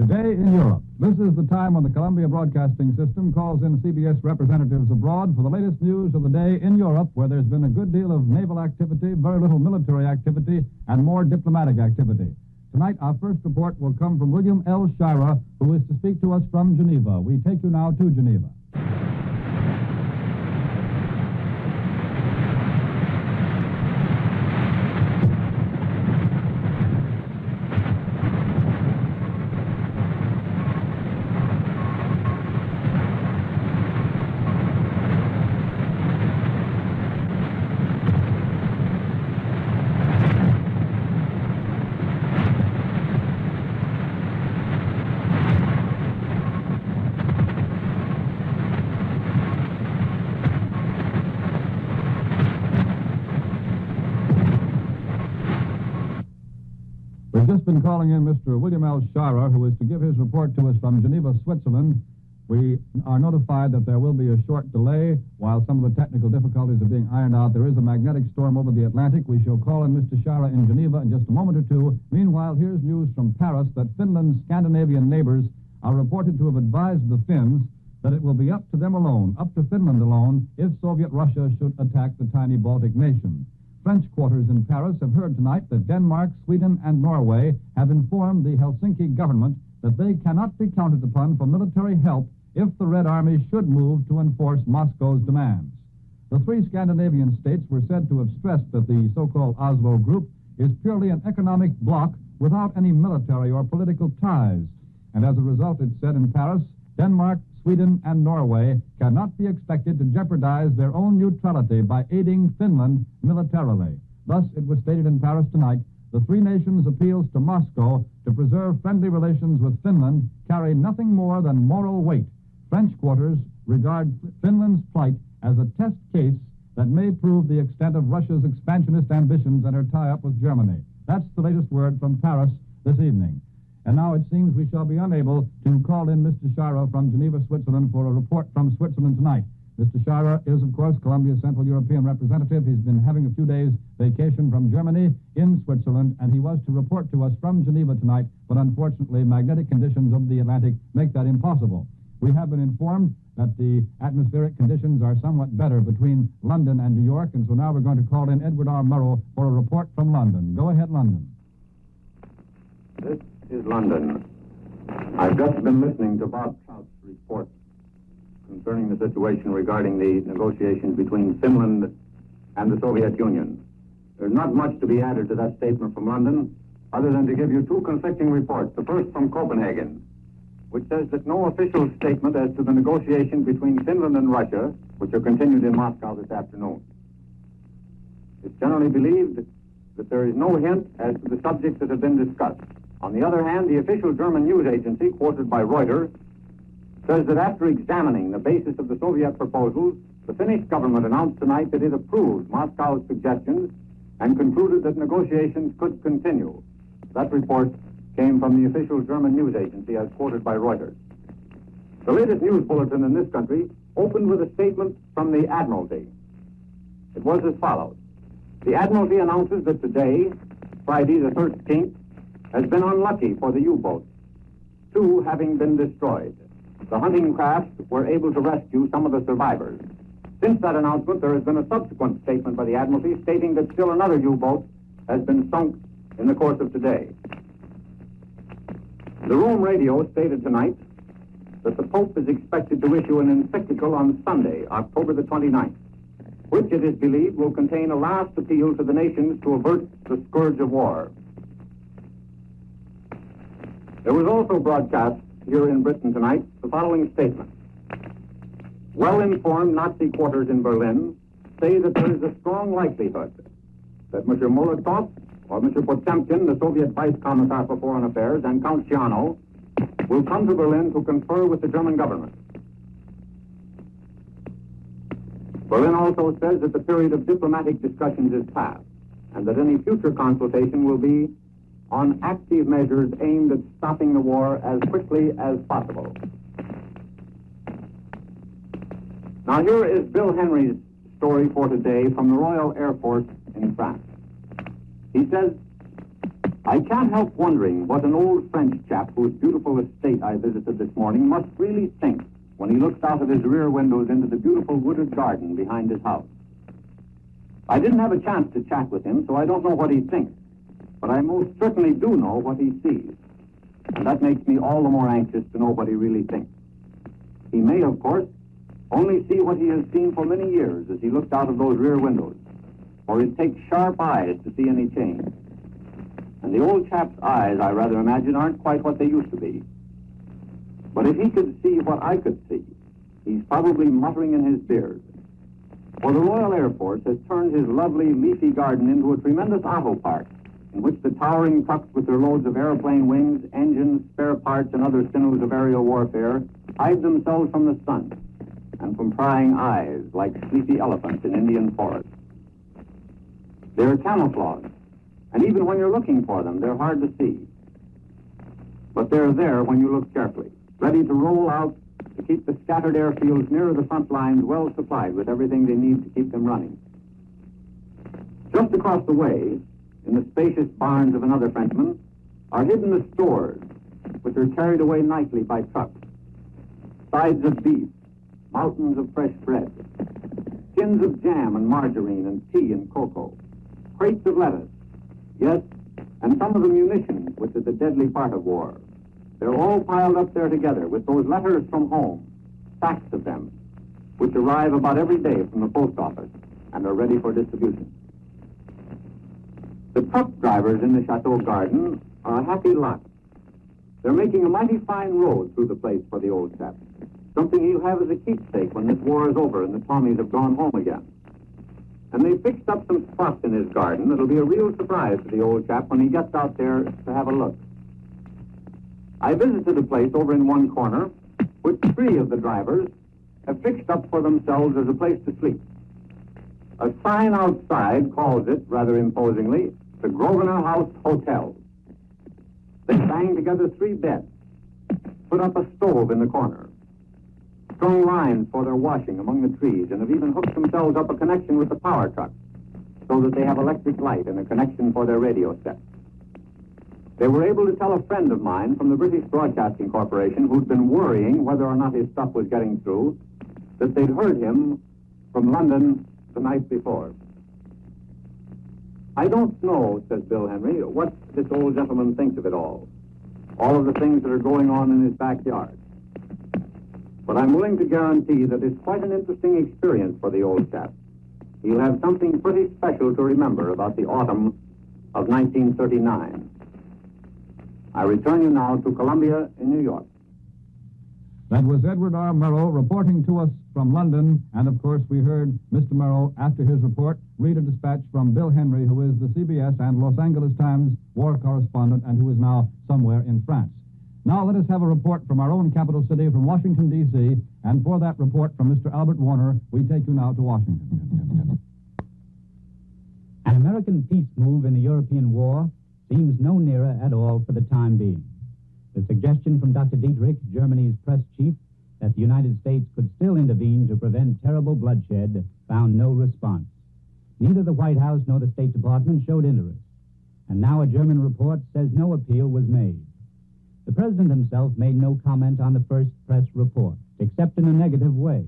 Today in Europe. This is the time when the Columbia Broadcasting System calls in CBS representatives abroad for the latest news of the day in Europe, where there's been a good deal of naval activity, very little military activity, and more diplomatic activity. Tonight, our first report will come from William L. Shirer, who is to speak to us from Geneva. We take you now to Geneva. We've just been calling in Mr. William L. Shirer, who is to give his report to us from Geneva, Switzerland. We are notified that there will be a short delay while some of the technical difficulties are being ironed out. There is a magnetic storm over the Atlantic. We shall call in Mr. Shirer in Geneva in just a moment or two. Meanwhile, here's news from Paris that Finland's Scandinavian neighbors are reported to have advised the Finns that it will be up to them alone, up to Finland alone, if Soviet Russia should attack the tiny Baltic nation. French quarters in Paris have heard tonight that Denmark, Sweden, and Norway have informed the Helsinki government that they cannot be counted upon for military help if the Red Army should move to enforce Moscow's demands. The three Scandinavian states were said to have stressed that the so-called Oslo Group is purely an economic bloc without any military or political ties. And as a result, it's said in Paris, Denmark, Sweden, and Norway cannot be expected to jeopardize their own neutrality by aiding Finland militarily. Thus, it was stated in Paris tonight, the three nations' appeals to Moscow to preserve friendly relations with Finland carry nothing more than moral weight. French quarters regard Finland's plight as a test case that may prove the extent of Russia's expansionist ambitions and her tie-up with Germany. That's the latest word from Paris this evening. And now it seems we shall be unable to call in Mr. Shirer from Geneva, Switzerland, for a report from Switzerland tonight. Mr. Shirer is, of course, Columbia's Central European representative. He's been having a few days' vacation from Germany in Switzerland, and he was to report to us from Geneva tonight, but unfortunately, magnetic conditions over the Atlantic make that impossible. We have been informed that the atmospheric conditions are somewhat better between London and New York, and so now we're going to call in Edward R. Murrow for a report from London. Go ahead, London. This is London. I've just been listening to Bob Trout's report concerning the situation regarding the negotiations between Finland and the Soviet Union. There's not much to be added to that statement from London, other than to give you two conflicting reports. The first from Copenhagen, which says that no official statement as to the negotiations between Finland and Russia, which are continued in Moscow this afternoon. It's generally believed that there is no hint as to the subjects that have been discussed. On the other hand, the official German news agency, quoted by Reuters, says that after examining the basis of the Soviet proposals, the Finnish government announced tonight that it approved Moscow's suggestions and concluded that negotiations could continue. That report came from the official German news agency, as quoted by Reuters. The latest news bulletin in this country opened with a statement from the Admiralty. It was as follows. The Admiralty announces that today, Friday the 13th, has been unlucky for the U-boats, two having been destroyed. The hunting crafts were able to rescue some of the survivors. Since that announcement, there has been a subsequent statement by the Admiralty stating that still another U-boat has been sunk in the course of today. The Rome radio stated tonight that the Pope is expected to issue an encyclical on Sunday, October the 29th, which it is believed will contain a last appeal to the nations to avert the scourge of war. There was also broadcast here in Britain tonight the following statement. Well-informed Nazi quarters in Berlin say that there is a strong likelihood that Mr. Molotov or Mr. Potemkin, the Soviet Vice Commissar for Foreign Affairs, and Count Schiano will come to Berlin to confer with the German government. Berlin also says that the period of diplomatic discussions is past, and that any future consultation will be on active measures aimed at stopping the war as quickly as possible. Now here is Bill Henry's story for today from the Royal Air Force in France. He says, I can't help wondering what an old French chap whose beautiful estate I visited this morning must really think when he looks out of his rear windows into the beautiful wooded garden behind his house. I didn't have a chance to chat with him, so I don't know what he thinks, but I most certainly do know what he sees, and that makes me all the more anxious to know what he really thinks. He may, of course, only see what he has seen for many years as he looks out of those rear windows, for it takes sharp eyes to see any change. And the old chap's eyes, I rather imagine, aren't quite what they used to be. But if he could see what I could see, he's probably muttering in his beard. For the Royal Air Force has turned his lovely leafy garden into a tremendous auto park, in which the towering trucks with their loads of airplane wings, engines, spare parts, and other sinews of aerial warfare hide themselves from the sun and from prying eyes like sleepy elephants in Indian forests. They're camouflaged, and even when you're looking for them, they're hard to see. But they're there when you look carefully, ready to roll out to keep the scattered airfields nearer the front lines well supplied with everything they need to keep them running. Just across the way, in the spacious barns of another Frenchman, are hidden the stores, which are carried away nightly by trucks. Sides of beef, mountains of fresh bread, skins of jam and margarine and tea and cocoa, crates of lettuce, yes, and some of the munitions, which is the deadly part of war. They're all piled up there together with those letters from home, stacks of them, which arrive about every day from the post office and are ready for distribution. The truck drivers in the Chateau garden are a happy lot. They're making a mighty fine road through the place for the old chap, something he'll have as a keepsake when this war is over and the Tommies have gone home again. And they fixed up some spots in his garden that'll be a real surprise to the old chap when he gets out there to have a look. I visited a place over in one corner, which 3 of the drivers have fixed up for themselves as a place to sleep. A sign outside calls it, rather imposingly, the Grosvenor House Hotel. They banged together 3 beds, put up a stove in the corner, strung lines for their washing among the trees, and have even hooked themselves up a connection with the power truck so that they have electric light and a connection for their radio set. They were able to tell a friend of mine from the British Broadcasting Corporation, who'd been worrying whether or not his stuff was getting through, that they'd heard him from London the night before. I don't know, says Bill Henry, what this old gentleman thinks of it all of the things that are going on in his backyard. But I'm willing to guarantee that it's quite an interesting experience for the old chap. He'll have something pretty special to remember about the autumn of 1939. I return you now to Columbia in New York. That was Edward R. Murrow reporting to us from London, and of course we heard Mr. Murrow, after his report, read a dispatch from Bill Henry, who is the CBS and Los Angeles Times war correspondent and who is now somewhere in France. Now let us have a report from our own capital city, from Washington, D.C., and for that report from Mr. Albert Warner, we take you now to Washington. An American peace move in the European war seems no nearer at all for the time being. The suggestion from Dr. Dietrich, Germany's press chief, that the United States could still intervene to prevent terrible bloodshed found no response. Neither the White House nor the State Department showed interest. And now a German report says no appeal was made. The president himself made no comment on the first press report, except in a negative way.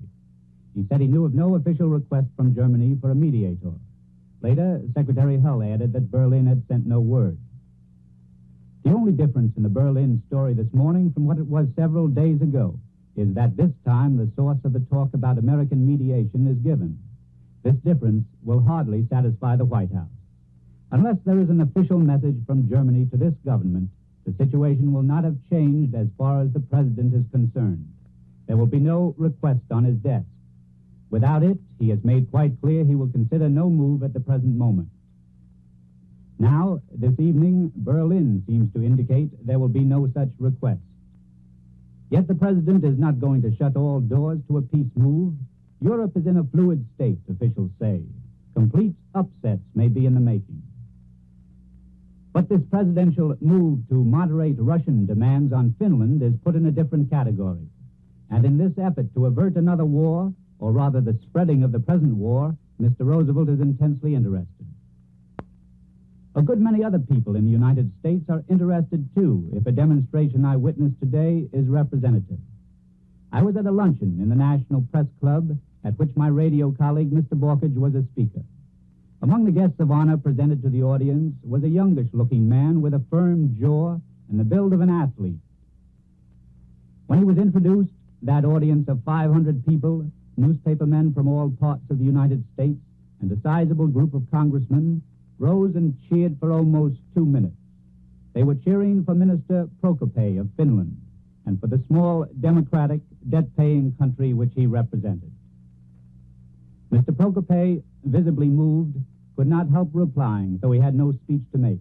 He said he knew of no official request from Germany for a mediator. Later, Secretary Hull added that Berlin had sent no word. The only difference in the Berlin story this morning from what it was several days ago is that this time the source of the talk about American mediation is given. This difference will hardly satisfy the White House. Unless there is an official message from Germany to this government, the situation will not have changed as far as the president is concerned. There will be no request on his desk. Without it, he has made quite clear he will consider no move at the present moment. Now, this evening, Berlin seems to indicate there will be no such request. Yet the president is not going to shut all doors to a peace move. Europe is in a fluid state, officials say. Complete upsets may be in the making. But this presidential move to moderate Russian demands on Finland is put in a different category. And in this effort to avert another war, or rather the spreading of the present war, Mr. Roosevelt is intensely interested. A good many other people in the United States are interested, too, if a demonstration I witnessed today is representative. I was at a luncheon in the National Press Club, at which my radio colleague, Mr. Borkage, was a speaker. Among the guests of honor presented to the audience was a youngish-looking man with a firm jaw and the build of an athlete. When he was introduced, that audience of 500 people, newspapermen from all parts of the United States, and a sizable group of congressmen, rose and cheered for almost 2 minutes. They were cheering for Minister Procope of Finland and for the small, democratic, debt-paying country which he represented. Mr. Procope, visibly moved, could not help replying, though he had no speech to make.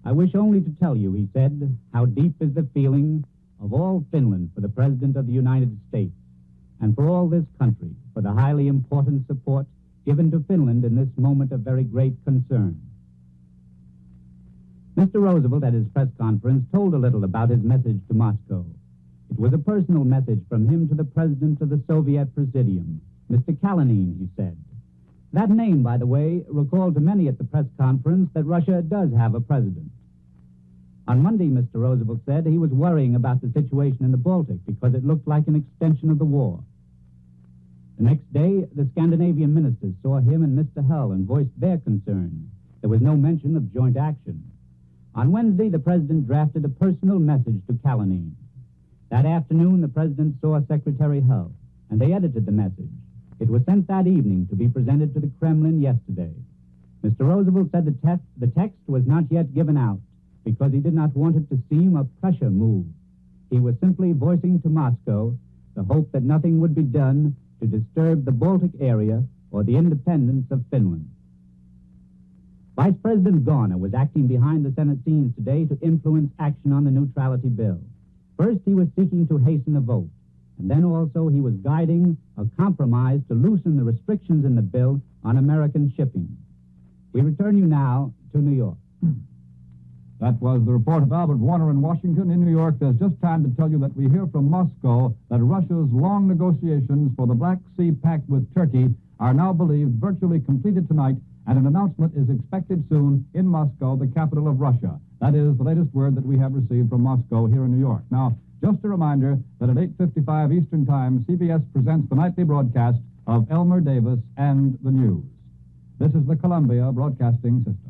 I wish only to tell you, he said, how deep is the feeling of all Finland for the President of the United States, and for all this country for the highly important support given to Finland in this moment of very great concern. Mr. Roosevelt, at his press conference, told a little about his message to Moscow. It was a personal message from him to the President of the Soviet Presidium, Mr. Kalinin, he said. That name, by the way, recalled to many at the press conference that Russia does have a president. On Monday, Mr. Roosevelt said he was worrying about the situation in the Baltic because it looked like an extension of the war. The next day, the Scandinavian ministers saw him and Mr. Hull and voiced their concern. There was no mention of joint action. On Wednesday, the President drafted a personal message to Kalinin. That afternoon, the President saw Secretary Hull, and they edited the message. It was sent that evening to be presented to the Kremlin yesterday. Mr. Roosevelt said the text was not yet given out because he did not want it to seem a pressure move. He was simply voicing to Moscow the hope that nothing would be done to disturb the Baltic area or the independence of Finland. Vice President Garner was acting behind the Senate scenes today to influence action on the neutrality bill. First, he was seeking to hasten a vote, and then also he was guiding a compromise to loosen the restrictions in the bill on American shipping. We return you now to New York. That was the report of Albert Warner in Washington. In New York, there's just time to tell you that we hear from Moscow that Russia's long negotiations for the Black Sea Pact with Turkey are now believed virtually completed tonight, and an announcement is expected soon in Moscow, the capital of Russia. That is the latest word that we have received from Moscow here in New York. Now, just a reminder that at 8:55 Eastern Time, CBS presents the nightly broadcast of Elmer Davis and the News. This is the Columbia Broadcasting System.